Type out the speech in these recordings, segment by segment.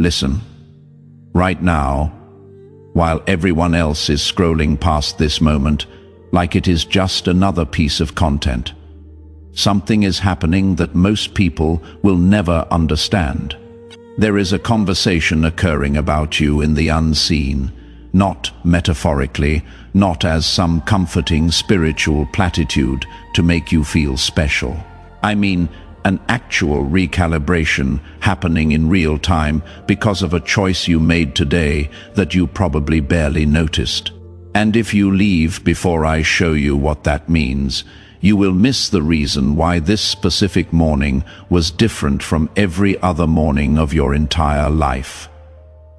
Listen. Right now, while everyone else is scrolling past this moment, like it is just another piece of content, something is happening that most people will never understand. There is a conversation occurring about you in the unseen, not metaphorically, not as some comforting spiritual platitude to make you feel special. I mean, an actual recalibration happening in real time because of a choice you made today that you probably barely noticed. And if you leave before I show you what that means, you will miss the reason why this specific morning was different from every other morning of your entire life.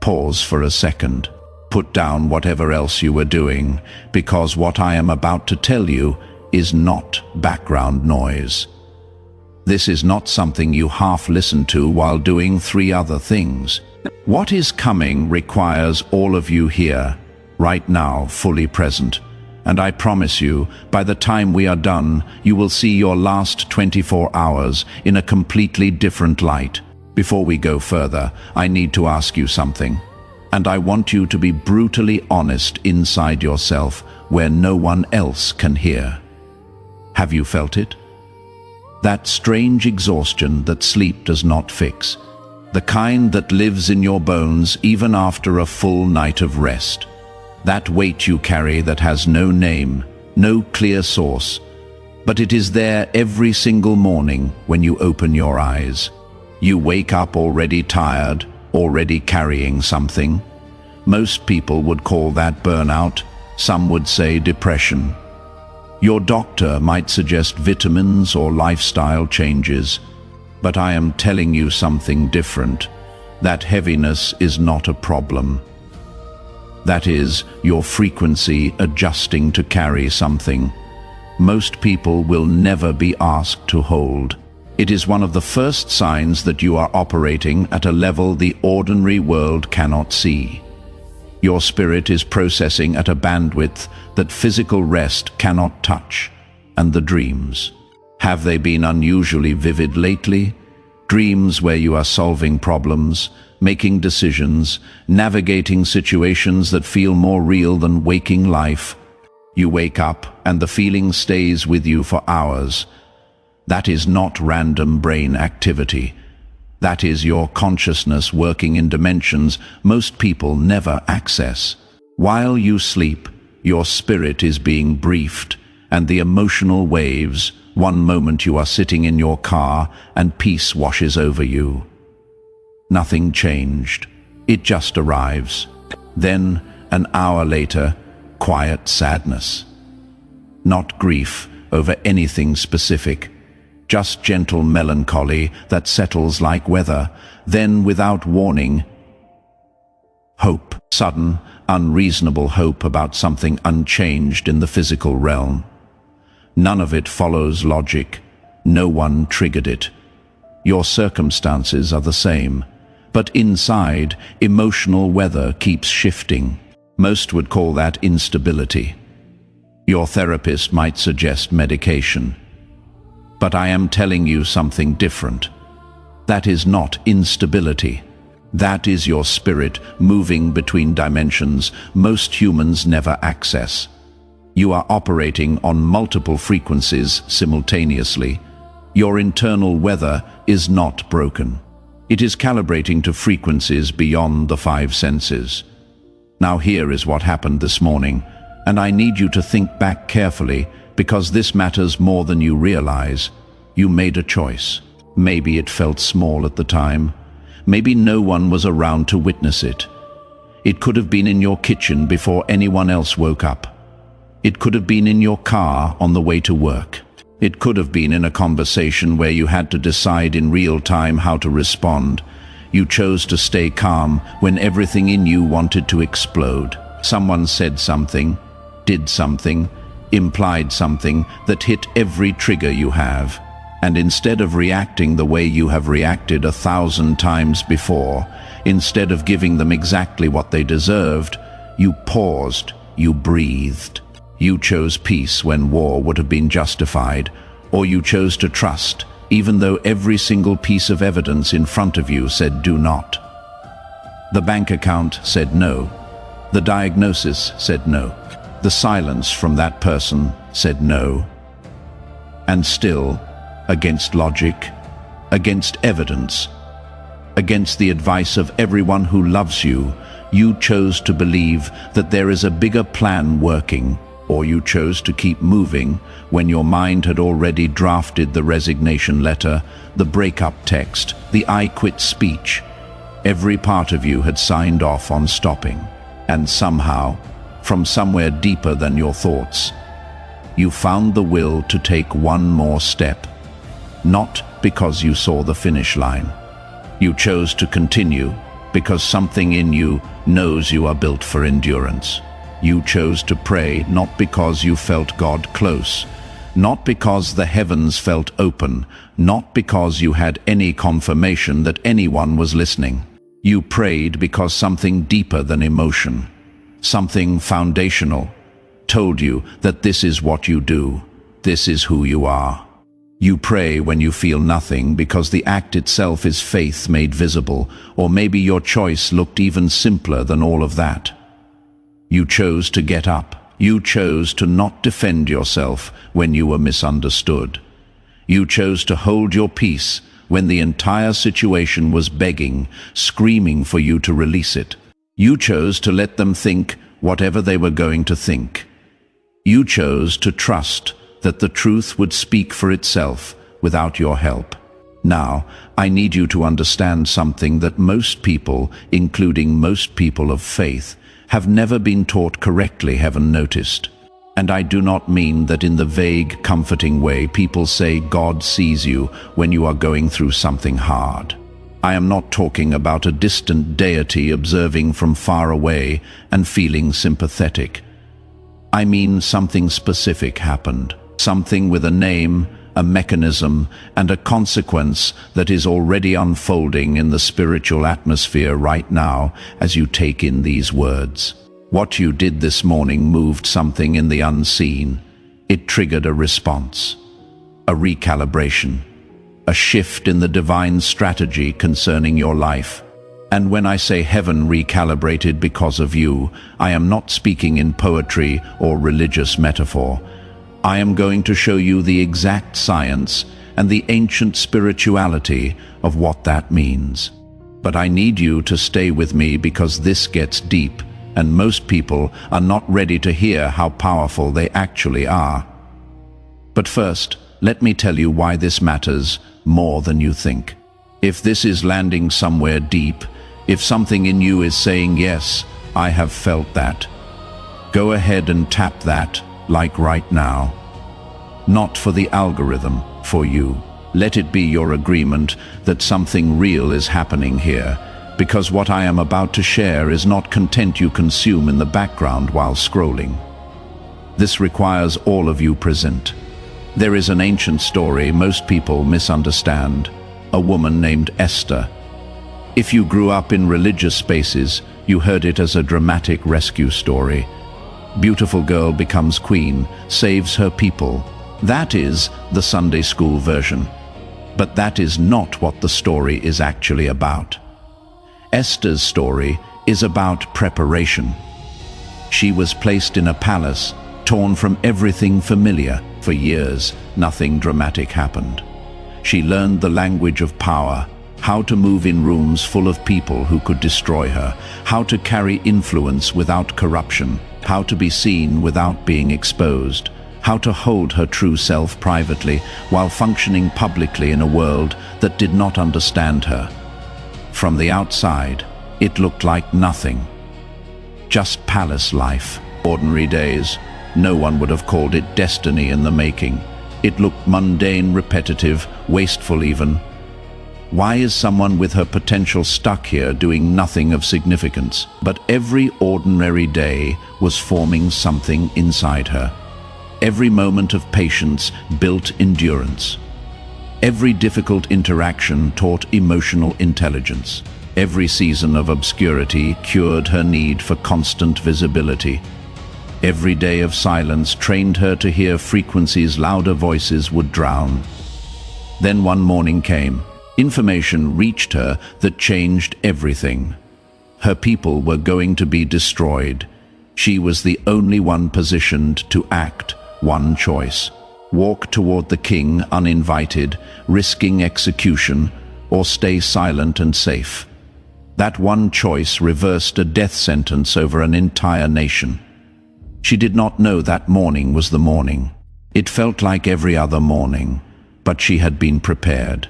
Pause for a second. Put down whatever else you were doing, because what I am about to tell you is not background noise. This is not something you half listen to while doing 3 other things. What is coming requires all of you here, right now, fully present. And I promise you, by the time we are done, you will see your last 24 hours in a completely different light. Before we go further, I need to ask you something. And I want you to be brutally honest inside yourself where no one else can hear. Have you felt it? That strange exhaustion that sleep does not fix. The kind that lives in your bones even after a full night of rest. That weight you carry that has no name, no clear source, but it is there every single morning when you open your eyes. You wake up already tired, already carrying something. Most people would call that burnout. Some would say depression. Your doctor might suggest vitamins or lifestyle changes, but I am telling you something different. That heaviness is not a problem. That is your frequency adjusting to carry something most people will never be asked to hold. It is one of the first signs that you are operating at a level the ordinary world cannot see. Your spirit is processing at a bandwidth that physical rest cannot touch. And the dreams. Have they been unusually vivid lately? Dreams where you are solving problems, making decisions, navigating situations that feel more real than waking life. You wake up and the feeling stays with you for hours. That is not random brain activity. That is your consciousness working in dimensions most people never access. While you sleep, your spirit is being briefed, and the emotional waves, one moment you are sitting in your car and peace washes over you. Nothing changed. It just arrives. Then, an hour later, quiet sadness. Not grief over anything specific. Just gentle melancholy that settles like weather. Then, without warning, hope. Sudden, unreasonable hope about something unchanged in the physical realm. None of it follows logic. No one triggered it. Your circumstances are the same. But inside, emotional weather keeps shifting. Most would call that instability. Your therapist might suggest medication. But I am telling you something different. That is not instability. That is your spirit moving between dimensions most humans never access. You are operating on multiple frequencies simultaneously. Your internal weather is not broken. It is calibrating to frequencies beyond the 5 senses. Now here is what happened this morning, and I need you to think back carefully because this matters more than you realize. You made a choice. Maybe it felt small at the time. Maybe no one was around to witness it. It could have been in your kitchen before anyone else woke up. It could have been in your car on the way to work. It could have been in a conversation where you had to decide in real time how to respond. You chose to stay calm when everything in you wanted to explode. Someone said something, did something, implied something that hit every trigger you have. And instead of reacting the way you have reacted 1,000 times before, instead of giving them exactly what they deserved, you paused, you breathed. You chose peace when war would have been justified, or you chose to trust, even though every single piece of evidence in front of you said do not. The bank account said no. The diagnosis said no. The silence from that person said no. And still, against logic, against evidence, against the advice of everyone who loves you, you chose to believe that there is a bigger plan working, or you chose to keep moving when your mind had already drafted the resignation letter, the breakup text, the I quit speech. Every part of you had signed off on stopping. And somehow, from somewhere deeper than your thoughts, you found the will to take one more step. Not because you saw the finish line. You chose to continue because something in you knows you are built for endurance. You chose to pray not because you felt God close, not because the heavens felt open, not because you had any confirmation that anyone was listening. You prayed because something deeper than emotion, something foundational, told you that this is what you do, this is who you are. You pray when you feel nothing because the act itself is faith made visible, or maybe your choice looked even simpler than all of that. You chose to get up. You chose to not defend yourself when you were misunderstood. You chose to hold your peace when the entire situation was begging, screaming for you to release it. You chose to let them think whatever they were going to think. You chose to trust that the truth would speak for itself without your help. Now, I need you to understand something that most people, including most people of faith, have never been taught correctly, heaven noticed. And I do not mean that in the vague, comforting way people say God sees you when you are going through something hard. I am not talking about a distant deity observing from far away and feeling sympathetic. I mean something specific happened, something with a name, a mechanism, and a consequence that is already unfolding in the spiritual atmosphere right now as you take in these words. What you did this morning moved something in the unseen. It triggered a response, a recalibration, a shift in the divine strategy concerning your life. And when I say heaven recalibrated because of you, I am not speaking in poetry or religious metaphor. I am going to show you the exact science and the ancient spirituality of what that means. But I need you to stay with me because this gets deep, and most people are not ready to hear how powerful they actually are. But first, let me tell you why this matters more than you think. If this is landing somewhere deep, if something in you is saying, yes, I have felt that, go ahead and tap that, like right now. Not for the algorithm, for you. Let it be your agreement that something real is happening here, because what I am about to share is not content you consume in the background while scrolling. This requires all of you present. There is an ancient story most people misunderstand, a woman named Esther. If you grew up in religious spaces, you heard it as a dramatic rescue story. Beautiful girl becomes queen, saves her people. That is the Sunday school version. But that is not what the story is actually about. Esther's story is about preparation. She was placed in a palace, torn from everything familiar. For years, nothing dramatic happened. She learned the language of power, how to move in rooms full of people who could destroy her, how to carry influence without corruption, how to be seen without being exposed, how to hold her true self privately while functioning publicly in a world that did not understand her. From the outside, it looked like nothing. Just palace life, ordinary days. No one would have called it destiny in the making. It looked mundane, repetitive, wasteful even. Why is someone with her potential stuck here doing nothing of significance? But every ordinary day was forming something inside her. Every moment of patience built endurance. Every difficult interaction taught emotional intelligence. Every season of obscurity cured her need for constant visibility. Every day of silence trained her to hear frequencies louder voices would drown. Then one morning came. Information reached her that changed everything. Her people were going to be destroyed. She was the only one positioned to act. One choice: walk toward the king uninvited, risking execution, or stay silent and safe. That one choice reversed a death sentence over an entire nation. She did not know that morning was the morning. It felt like every other morning, but she had been prepared.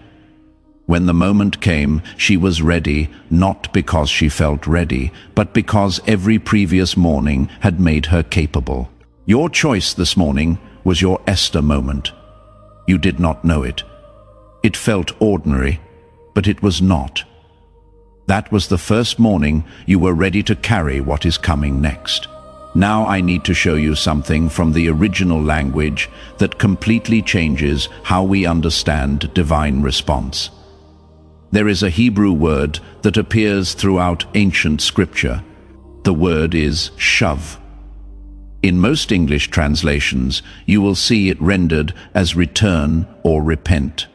When the moment came, she was ready, not because she felt ready, but because every previous morning had made her capable. Your choice this morning was your Esther moment. You did not know it. It felt ordinary, but it was not. That was the first morning you were ready to carry what is coming next. Now I need to show you something from the original language that completely changes how we understand divine response. There is a Hebrew word that appears throughout ancient scripture. The word is Shuv. In most English translations, you will see it rendered as return or repent.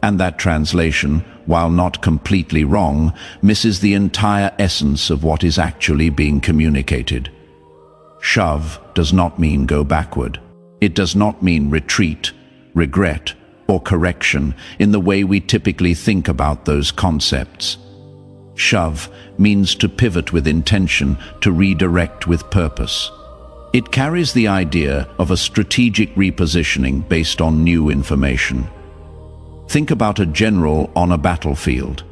And that translation, while not completely wrong, misses the entire essence of what is actually being communicated. Shuv does not mean go backward. It does not mean retreat, regret, or correction in the way we typically think about those concepts. Shuv means to pivot with intention, to redirect with purpose. It carries the idea of a strategic repositioning based on new information. Think about a general on a battlefield.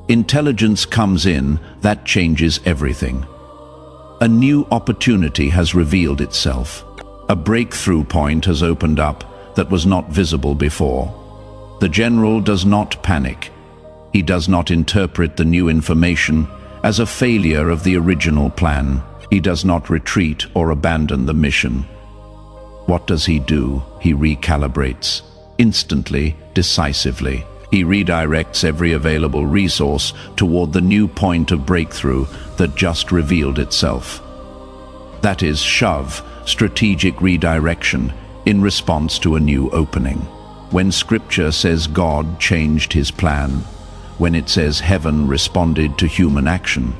Intelligence comes in, that changes everything. A new opportunity has revealed itself. A breakthrough point has opened up that was not visible before. The general does not panic. He does not interpret the new information as a failure of the original plan. He does not retreat or abandon the mission. What does he do? He recalibrates. Instantly, decisively. He redirects every available resource toward the new point of breakthrough that just revealed itself. That is Shuv, strategic redirection, in response to a new opening. When Scripture says God changed his plan, when it says heaven responded to human action,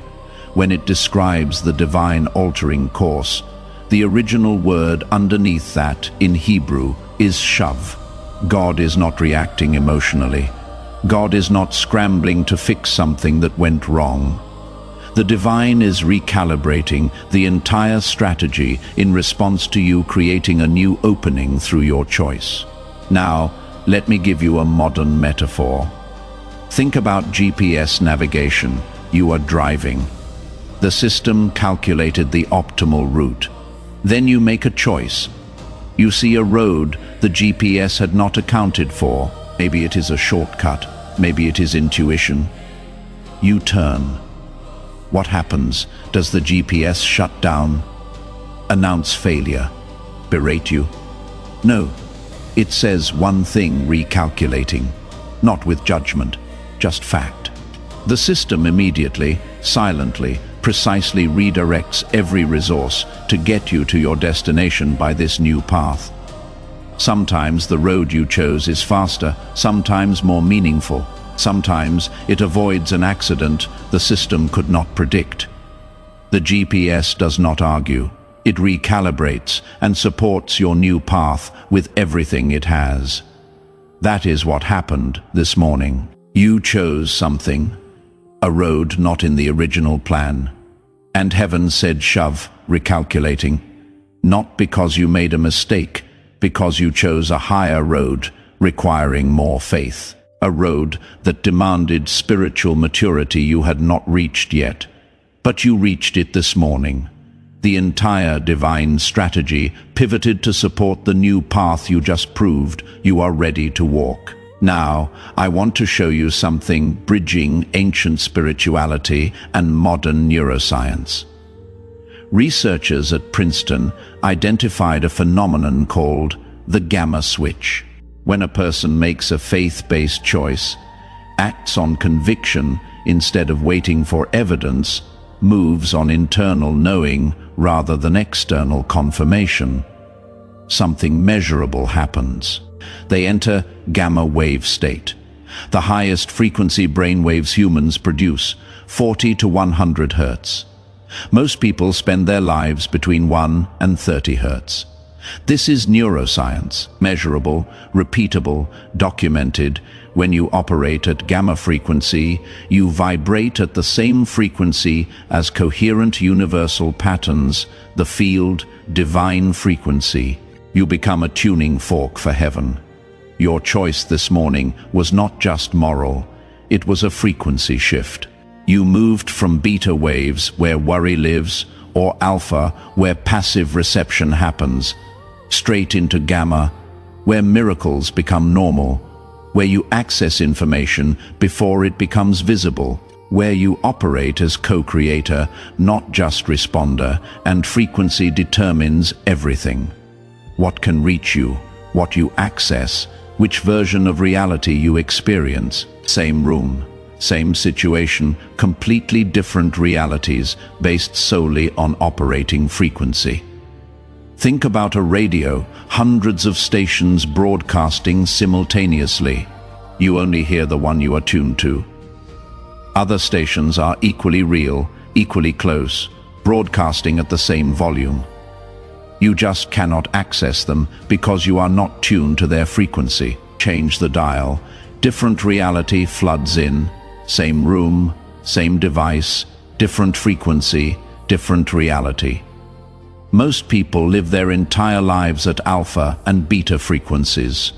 when it describes the divine altering course, the original word underneath that in Hebrew is Shuv. God is not reacting emotionally. God is not scrambling to fix something that went wrong. The divine is recalibrating the entire strategy in response to you creating a new opening through your choice. Now, let me give you a modern metaphor. Think about GPS navigation. You are driving. The system calculated the optimal route. Then you make a choice. You see a road the GPS had not accounted for. Maybe it is a shortcut. Maybe it is intuition. You turn. What happens? Does the GPS shut down? Announce failure? Berate you? No. It says one thing: recalculating. Not with judgment, just fact. The system immediately, silently, precisely redirects every resource to get you to your destination by this new path. Sometimes the road you chose is faster, sometimes more meaningful. Sometimes it avoids an accident the system could not predict. The GPS does not argue. It recalibrates and supports your new path with everything it has. That is what happened this morning. You chose something, a road not in the original plan. And heaven said Shuv, recalculating. Not because you made a mistake, because you chose a higher road, requiring more faith. A road that demanded spiritual maturity you had not reached yet. But you reached it this morning. The entire divine strategy pivoted to support the new path you just proved you are ready to walk. Now, I want to show you something bridging ancient spirituality and modern neuroscience. Researchers at Princeton identified a phenomenon called the gamma switch. When a person makes a faith-based choice, acts on conviction instead of waiting for evidence, moves on internal knowing rather than external confirmation, something measurable happens. They enter gamma wave state. The highest frequency brainwaves humans produce, 40 to 100 hertz. Most people spend their lives between 1 and 30 hertz. This is neuroscience, measurable, repeatable, documented. When you operate at gamma frequency, you vibrate at the same frequency as coherent universal patterns, the field, divine frequency. You become a tuning fork for heaven. Your choice this morning was not just moral, it was a frequency shift. You moved from beta waves, where worry lives, or alpha, where passive reception happens, straight into gamma, where miracles become normal, where you access information before it becomes visible, where you operate as co-creator, not just responder, and frequency determines everything. What can reach you, what you access, which version of reality you experience. Same room, same situation, completely different realities based solely on operating frequency. Think about a radio, hundreds of stations broadcasting simultaneously. You only hear the one you are tuned to. Other stations are equally real, equally close, broadcasting at the same volume. You just cannot access them because you are not tuned to their frequency. Change the dial, different reality floods in, same room, same device, different frequency, different reality. Most people live their entire lives at alpha and beta frequencies.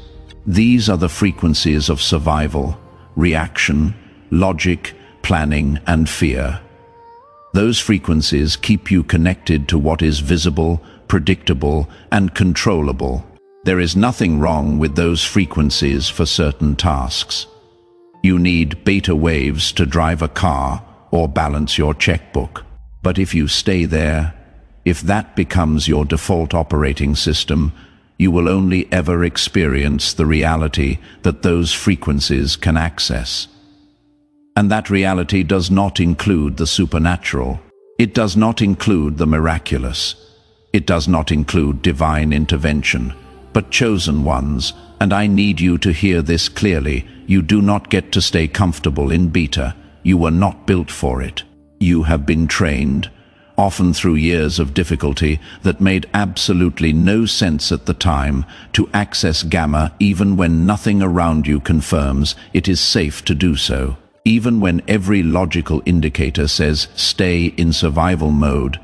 These are the frequencies of survival, reaction, logic, planning, and fear. Those frequencies keep you connected to what is visible, predictable, and controllable. There is nothing wrong with those frequencies for certain tasks. You need beta waves to drive a car or balance your checkbook. But if you stay there, if that becomes your default operating system, you will only ever experience the reality that those frequencies can access. And that reality does not include the supernatural. It does not include the miraculous. It does not include divine intervention, but chosen ones, and I need you to hear this clearly. You do not get to stay comfortable in beta. You were not built for it. You have been trained, often through years of difficulty that made absolutely no sense at the time, to access gamma even when nothing around you confirms it is safe to do so. Even when every logical indicator says stay in survival mode,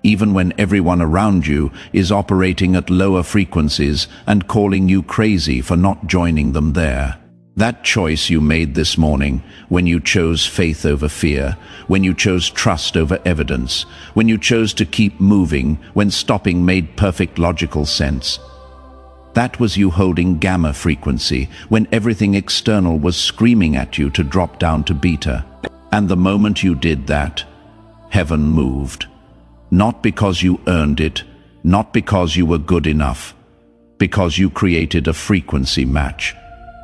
even when everyone around you is operating at lower frequencies and calling you crazy for not joining them there. That choice you made this morning, when you chose faith over fear, when you chose trust over evidence, when you chose to keep moving, when stopping made perfect logical sense. That was you holding gamma frequency, when everything external was screaming at you to drop down to beta. And the moment you did that, heaven moved. Not because you earned it, not because you were good enough, because you created a frequency match.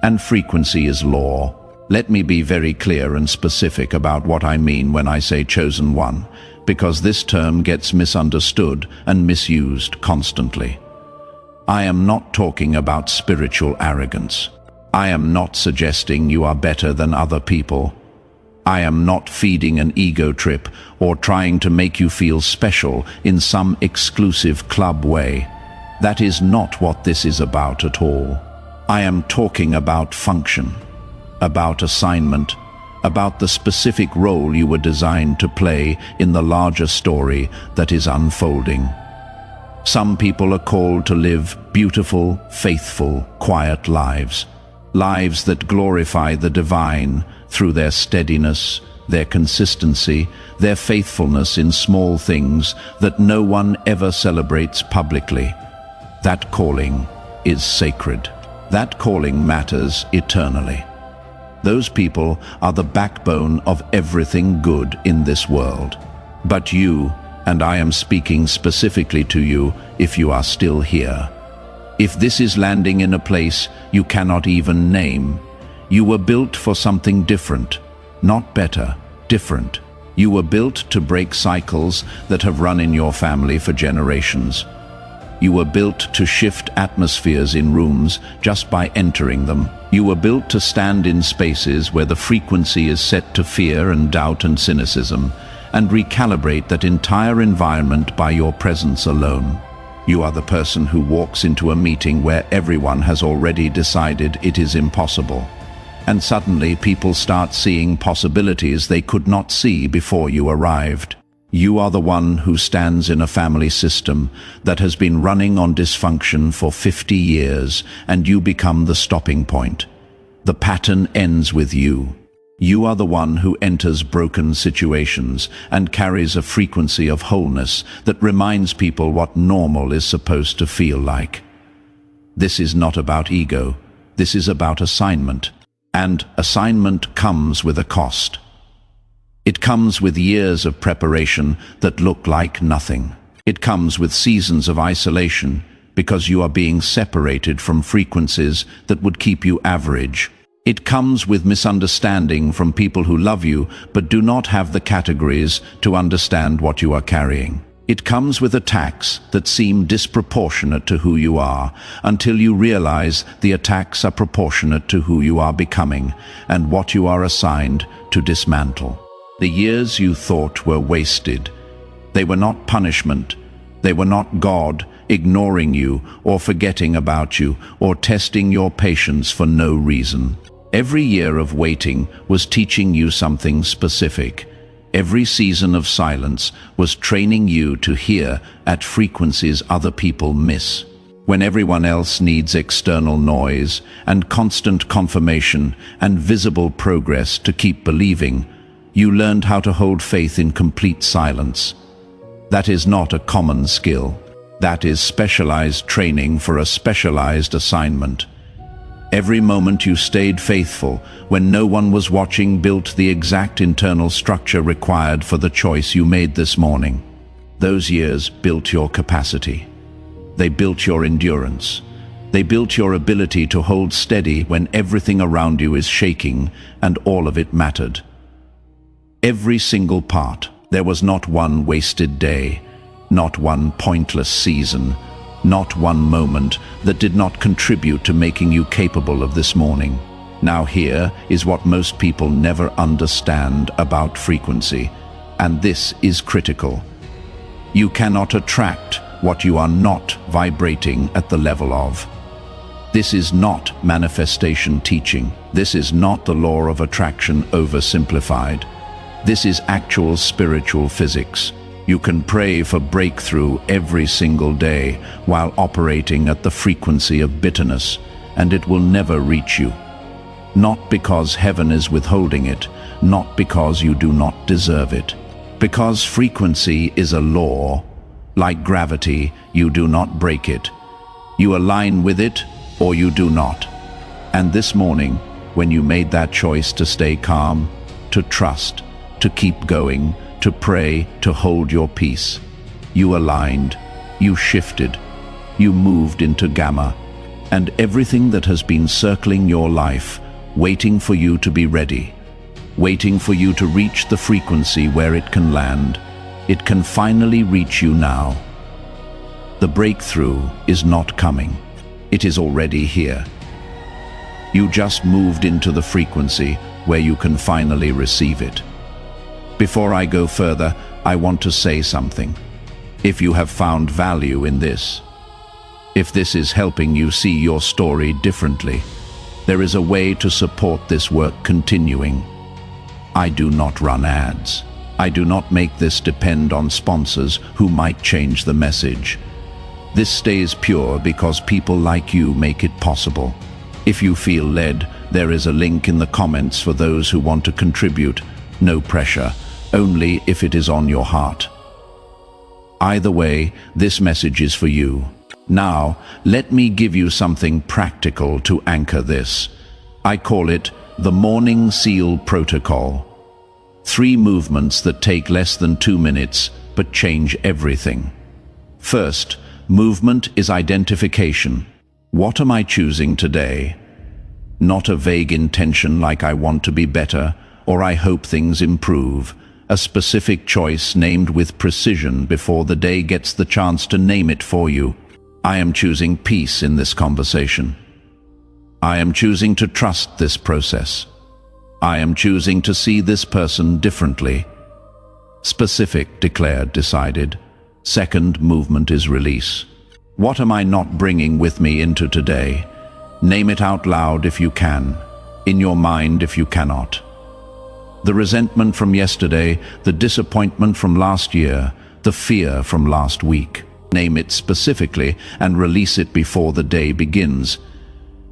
And frequency is law. Let me be very clear and specific about what I mean when I say chosen one, because this term gets misunderstood and misused constantly. I am not talking about spiritual arrogance. I am not suggesting you are better than other people. I am not feeding an ego trip or trying to make you feel special in some exclusive club way. That is not what this is about at all. I am talking about function, about assignment, about the specific role you were designed to play in the larger story that is unfolding. Some people are called to live beautiful, faithful, quiet lives. Lives that glorify the divine through their steadiness, their consistency, their faithfulness in small things that no one ever celebrates publicly. That calling is sacred. That calling matters eternally. Those people are the backbone of everything good in this world. But you, and I am speaking specifically to you if you are still here. If this is landing in a place you cannot even name, you were built for something different, not better, different. You were built to break cycles that have run in your family for generations. You were built to shift atmospheres in rooms just by entering them. You were built to stand in spaces where the frequency is set to fear and doubt and cynicism, and recalibrate that entire environment by your presence alone. You are the person who walks into a meeting where everyone has already decided it is impossible. And suddenly people start seeing possibilities they could not see before you arrived. You are the one who stands in a family system that has been running on dysfunction for 50 years, and you become the stopping point. The pattern ends with you. You are the one who enters broken situations and carries a frequency of wholeness that reminds people what normal is supposed to feel like. This is not about ego. This is about assignment. And assignment comes with a cost. It comes with years of preparation that look like nothing. It comes with seasons of isolation because you are being separated from frequencies that would keep you average. It comes with misunderstanding from people who love you but do not have the categories to understand what you are carrying. It comes with attacks that seem disproportionate to who you are, until you realize the attacks are proportionate to who you are becoming and what you are assigned to dismantle. The years you thought were wasted. They were not punishment. They were not God ignoring you or forgetting about you or testing your patience for no reason. Every year of waiting was teaching you something specific. Every season of silence was training you to hear at frequencies other people miss. When everyone else needs external noise and constant confirmation and visible progress to keep believing, you learned how to hold faith in complete silence. That is not a common skill. That is specialized training for a specialized assignment. Every moment you stayed faithful when no one was watching built the exact internal structure required for the choice you made this morning. Those years built your capacity. They built your endurance. They built your ability to hold steady when everything around you is shaking and all of it mattered. Every single part. There was not one wasted day, not one pointless season, not one moment that did not contribute to making you capable of this morning. Now here is what most people never understand about frequency, and this is critical. You cannot attract what you are not vibrating at the level of. This is not manifestation teaching. This is not the law of attraction oversimplified. This is actual spiritual physics. You can pray for breakthrough every single day while operating at the frequency of bitterness, and it will never reach you. Not because heaven is withholding it, not because you do not deserve it. Because frequency is a law. Like gravity, you do not break it. You align with it, or you do not. And this morning, when you made that choice to stay calm, to trust, to keep going, to pray, to hold your peace, you aligned, you shifted, you moved into gamma, and everything that has been circling your life, waiting for you to be ready, waiting for you to reach the frequency where it can land, it can finally reach you now. The breakthrough is not coming. It is already here. You just moved into the frequency where you can finally receive it. Before I go further, I want to say something. If you have found value in this, if this is helping you see your story differently, there is a way to support this work continuing. I do not run ads. I do not make this depend on sponsors who might change the message. This stays pure because people like you make it possible. If you feel led, there is a link in the comments for those who want to contribute. No pressure. Only if it is on your heart. Either way, this message is for you. Now, let me give you something practical to anchor this. I call it the Morning Seal Protocol. 3 movements that take less than 2 minutes, but change everything. First, movement is identification. What am I choosing today? Not a vague intention like I want to be better, or I hope things improve. A specific choice named with precision before the day gets the chance to name it for you. I am choosing peace in this conversation. I am choosing to trust this process. I am choosing to see this person differently. Specific, declared, decided. Second movement is release. What am I not bringing with me into today? Name it out loud if you can, in your mind if you cannot. The resentment from yesterday, the disappointment from last year, the fear from last week. Name it specifically and release it before the day begins.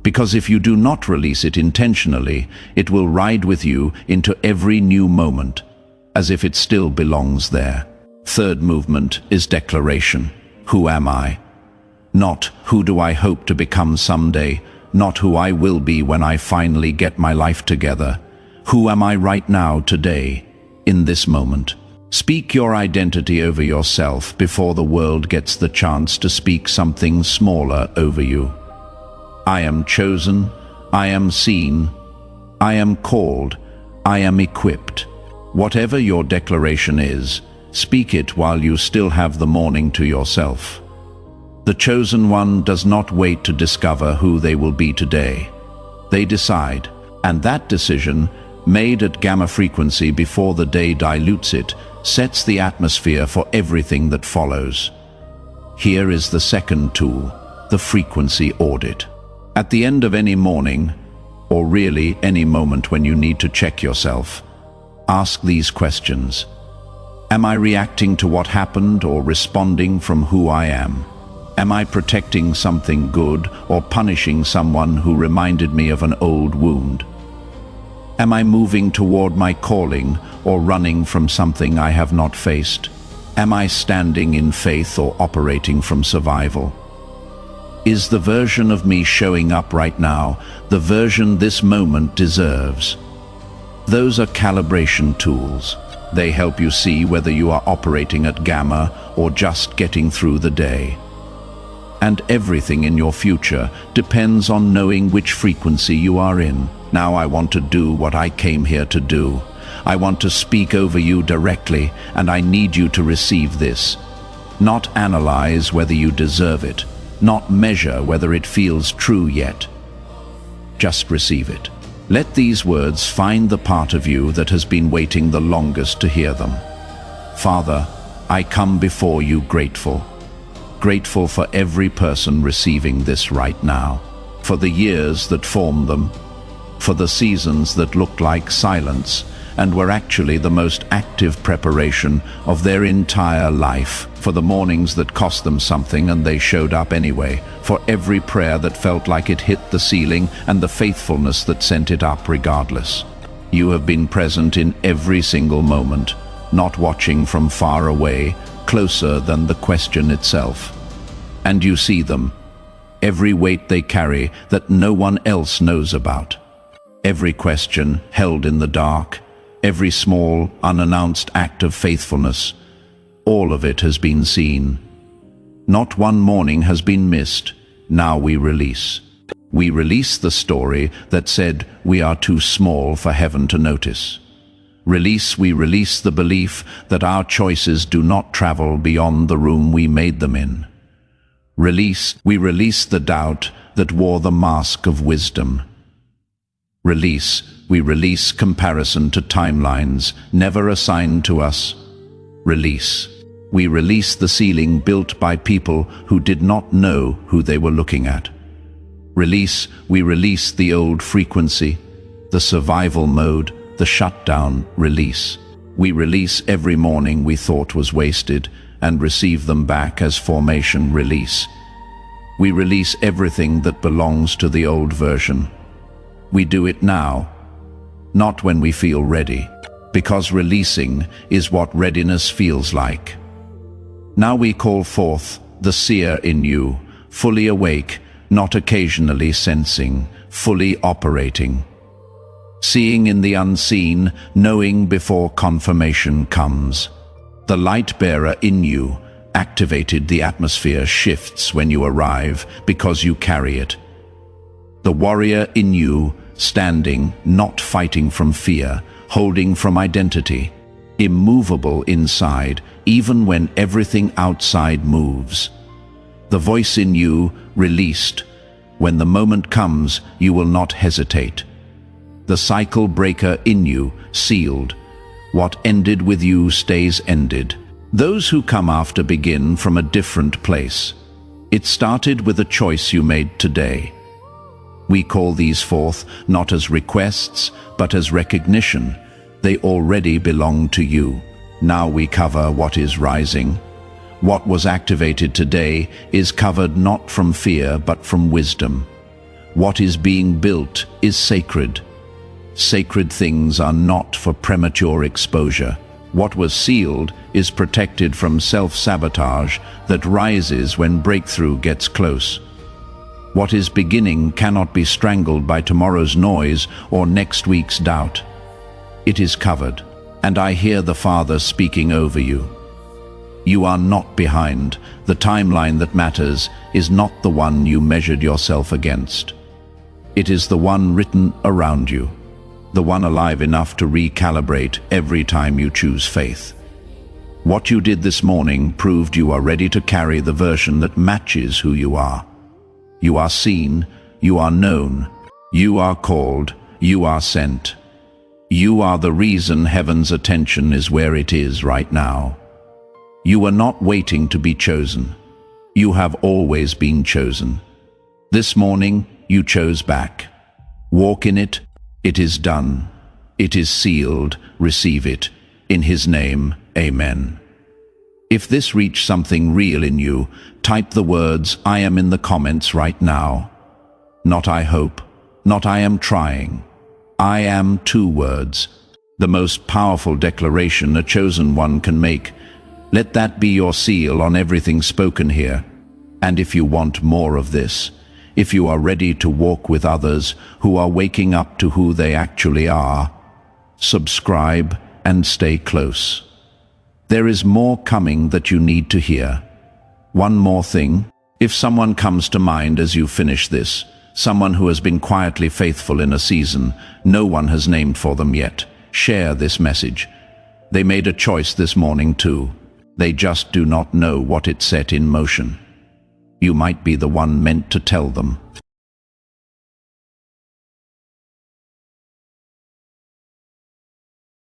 Because if you do not release it intentionally, it will ride with you into every new moment, as if it still belongs there. Third movement is declaration. Who am I? Not who do I hope to become someday, not who I will be when I finally get my life together. Who am I right now, today, in this moment? Speak your identity over yourself before the world gets the chance to speak something smaller over you. I am chosen, I am seen, I am called, I am equipped. Whatever your declaration is, speak it while you still have the morning to yourself. The chosen one does not wait to discover who they will be today. They decide, and that decision, made at gamma frequency before the day dilutes it, sets the atmosphere for everything that follows. Here is the second tool, the frequency audit. At the end of any morning, or really any moment when you need to check yourself, ask these questions. Am I reacting to what happened or responding from who I am? Am I protecting something good or punishing someone who reminded me of an old wound? Am I moving toward my calling or running from something I have not faced? Am I standing in faith or operating from survival? Is the version of me showing up right now the version this moment deserves? Those are calibration tools. They help you see whether you are operating at gamma or just getting through the day. And everything in your future depends on knowing which frequency you are in. Now I want to do what I came here to do. I want to speak over you directly, and I need you to receive this. Not analyze whether you deserve it. Not measure whether it feels true yet. Just receive it. Let these words find the part of you that has been waiting the longest to hear them. Father, I come before you grateful. Grateful for every person receiving this right now. For the years that formed them. For the seasons that looked like silence and were actually the most active preparation of their entire life. For the mornings that cost them something and they showed up anyway. For every prayer that felt like it hit the ceiling and the faithfulness that sent it up regardless. You have been present in every single moment, not watching from far away, closer than the question itself. And you see them, every weight they carry that no one else knows about. Every question held in the dark, every small, unannounced act of faithfulness, all of it has been seen. Not one morning has been missed. Now we release. We release the story that said we are too small for heaven to notice. We release the belief that our choices do not travel beyond the room we made them in. We release the doubt that wore the mask of wisdom. We release comparison to timelines never assigned to us. We release the ceiling built by people who did not know who they were looking at. We release the old frequency, the survival mode, the shutdown. We release every morning we thought was wasted and receive them back as formation. We release everything that belongs to the old version. We do it now, not when we feel ready, because releasing is what readiness feels like. Now we call forth the seer in you, fully awake, not occasionally sensing, fully operating. Seeing in the unseen, knowing before confirmation comes. The light bearer in you, activated, the atmosphere shifts when you arrive because you carry it. The warrior in you, standing, not fighting from fear, holding from identity, immovable inside, even when everything outside moves. The voice in you released. When the moment comes, you will not hesitate. The cycle breaker in you sealed. What ended with you stays ended. Those who come after begin from a different place. It started with a choice you made today. We call these forth not as requests, but as recognition. They already belong to you. Now we cover what is rising. What was activated today is covered not from fear, but from wisdom. What is being built is sacred. Sacred things are not for premature exposure. What was sealed is protected from self-sabotage that rises when breakthrough gets close. What is beginning cannot be strangled by tomorrow's noise or next week's doubt. It is covered, and I hear the Father speaking over you. You are not behind. The timeline that matters is not the one you measured yourself against. It is the one written around you, the one alive enough to recalibrate every time you choose faith. What you did this morning proved you are ready to carry the version that matches who you are. You are seen, you are known, you are called, you are sent. You are the reason heaven's attention is where it is right now. You are not waiting to be chosen. You have always been chosen. This morning, you chose back. Walk in it. It is done. It is sealed. Receive it. In His name, Amen. If this reached something real in you, type the words "I am" in the comments right now. Not "I hope," not "I am trying." I am, 2 words. The most powerful declaration a chosen one can make. Let that be your seal on everything spoken here. And if you want more of this, if you are ready to walk with others who are waking up to who they actually are, subscribe and stay close. There is more coming that you need to hear. One more thing. If someone comes to mind as you finish this, someone who has been quietly faithful in a season no one has named for them yet, share this message. They made a choice this morning too. They just do not know what it set in motion. You might be the one meant to tell them.